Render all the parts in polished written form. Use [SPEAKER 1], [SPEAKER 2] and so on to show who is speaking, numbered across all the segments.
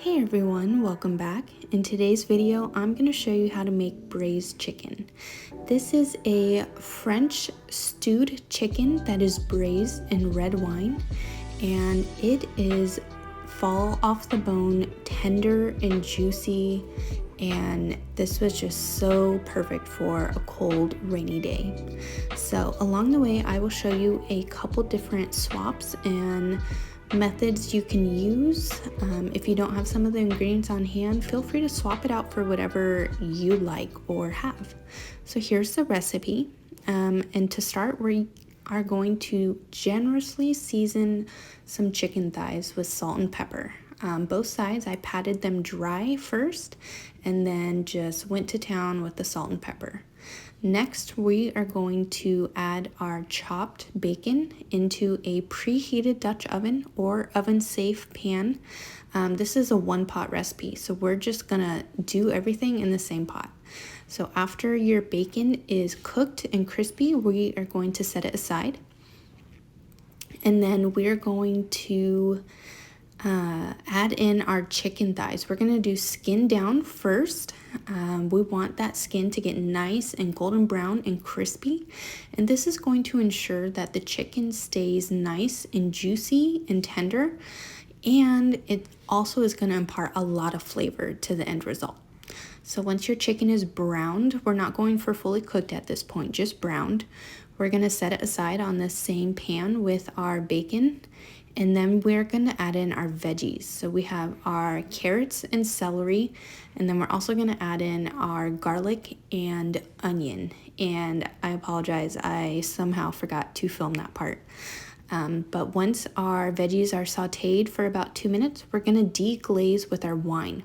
[SPEAKER 1] Hey everyone, welcome back. In today's video, I'm going to show you how to make braised chicken. This is a French stewed chicken that is braised in red wine, and it is fall off the bone, tender and juicy, and this was just so perfect for a cold, rainy day. So along the way, I will show you a couple different swaps and methods you can use. If you don't have some of the ingredients on hand, feel free to swap it out for whatever you like or have. So here's the recipe. And to start, we are going to generously season some chicken thighs with salt and pepper. Both sides, I patted them dry first and then just went to town with the salt and pepper. Next, we are going to add our chopped bacon into a preheated Dutch oven or oven-safe pan. This is a one-pot recipe, so we're just gonna do everything in the same pot. So after your bacon is cooked and crispy, we are going to set it aside. And then we're going to add in our chicken thighs. We're gonna do skin down first. We want that skin to get nice and golden brown and crispy. And this is going to ensure that the chicken stays nice and juicy and tender. And it also is gonna impart a lot of flavor to the end result. So once your chicken is browned, we're not going for fully cooked at this point, just browned. We're gonna set it aside on the same pan with our bacon. And then we're gonna add in our veggies. So we have our carrots and celery, and then we're also gonna add in our garlic and onion. And I apologize, I somehow forgot to film that part. But once our veggies are sauteed for about 2 minutes, we're gonna deglaze with our wine.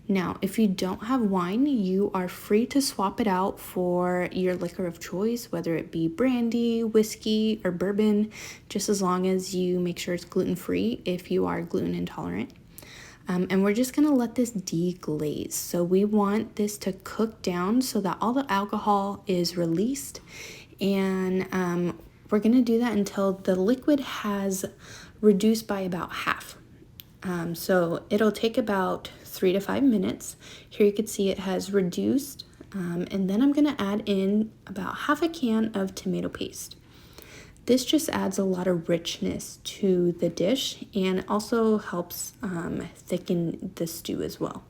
[SPEAKER 1] Now, if you don't have wine, you are free to swap it out for your liquor of choice, whether it be brandy, whiskey, or bourbon, just as long as you make sure it's gluten-free if you are gluten intolerant. And we're just gonna let this deglaze. So we want this to cook down so that all the alcohol is released. And we're gonna do that until the liquid has reduced by about half. So it'll take about 3 to 5 minutes. Here you can see it has reduced. And then I'm gonna add in about half a can of tomato paste. This just adds a lot of richness to the dish and also helps thicken the stew as well.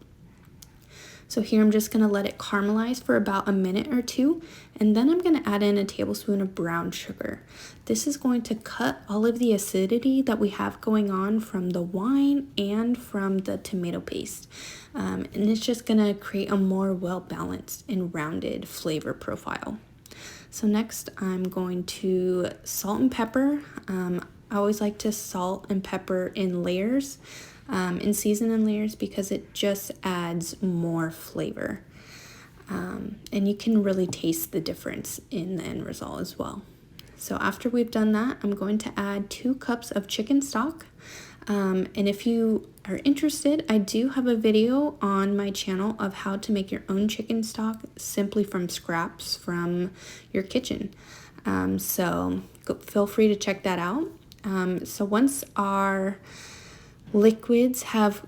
[SPEAKER 1] So here I'm just gonna let it caramelize for about a minute or two, and then I'm gonna add in a tablespoon of brown sugar. This is going to cut all of the acidity that we have going on from the wine and from the tomato paste. And it's just gonna create a more well-balanced and rounded flavor profile. So next I'm going to salt and pepper. I always like to salt and pepper in layers. And season in layers because it just adds more flavor. And you can really taste the difference in the end result as well. So after we've done that, I'm going to add 2 cups of chicken stock. And if you are interested, I do have a video on my channel of how to make your own chicken stock simply from scraps from your kitchen. So feel free to check that out. So once our liquids have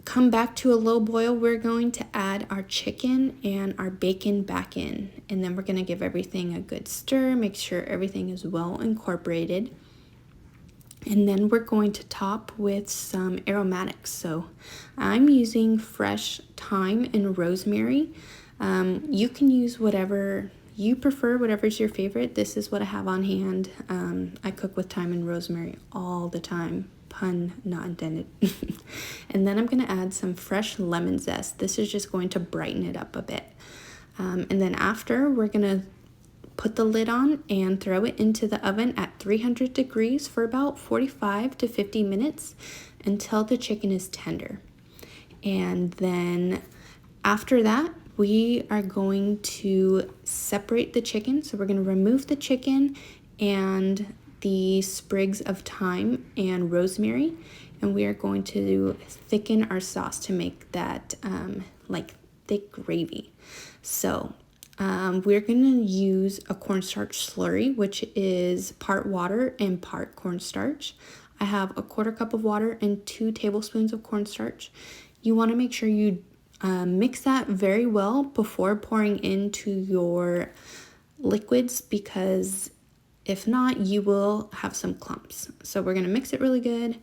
[SPEAKER 1] come back to a low boil, we're going to add our chicken and our bacon back in, and then we're going to give everything a good stir, make sure everything is well incorporated, and then we're going to top with some aromatics. So I'm using fresh thyme and rosemary. You can use whatever you prefer, whatever's your favorite. This is what I have on hand. I cook with thyme and rosemary all the time. Pun not intended. And then I'm going to add some fresh lemon zest. This is just going to brighten it up a bit. And then after, we're going to put the lid on and throw it into the oven at 300 degrees for about 45 to 50 minutes until the chicken is tender. And then after that, we are going to separate the chicken. So we're going to remove the chicken and the sprigs of thyme and rosemary, and we are going to thicken our sauce to make that like thick gravy. So we're going to use a cornstarch slurry, which is part water and part cornstarch. I have a 1/4 cup of water and 2 tablespoons of cornstarch. You want to make sure you mix that very well before pouring into your liquids, because if not, you will have some clumps. So we're going to mix it really good,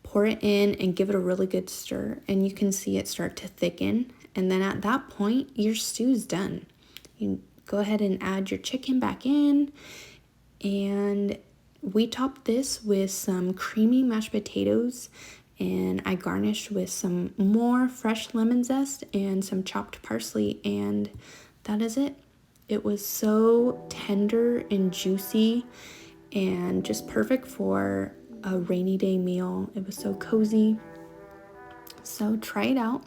[SPEAKER 1] pour it in, and give it a really good stir. And you can see it start to thicken. And then at that point, your stew's done. You go ahead and add your chicken back in. And we topped this with some creamy mashed potatoes. And I garnished with some more fresh lemon zest and some chopped parsley. And that is it. It was so tender and juicy and just perfect for a rainy day meal. It was so cozy. So try it out.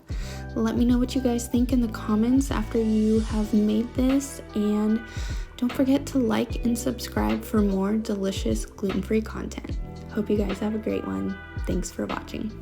[SPEAKER 1] Let me know what you guys think in the comments after you have made this. And don't forget to like and subscribe for more delicious gluten-free content. Hope you guys have a great one. Thanks for watching.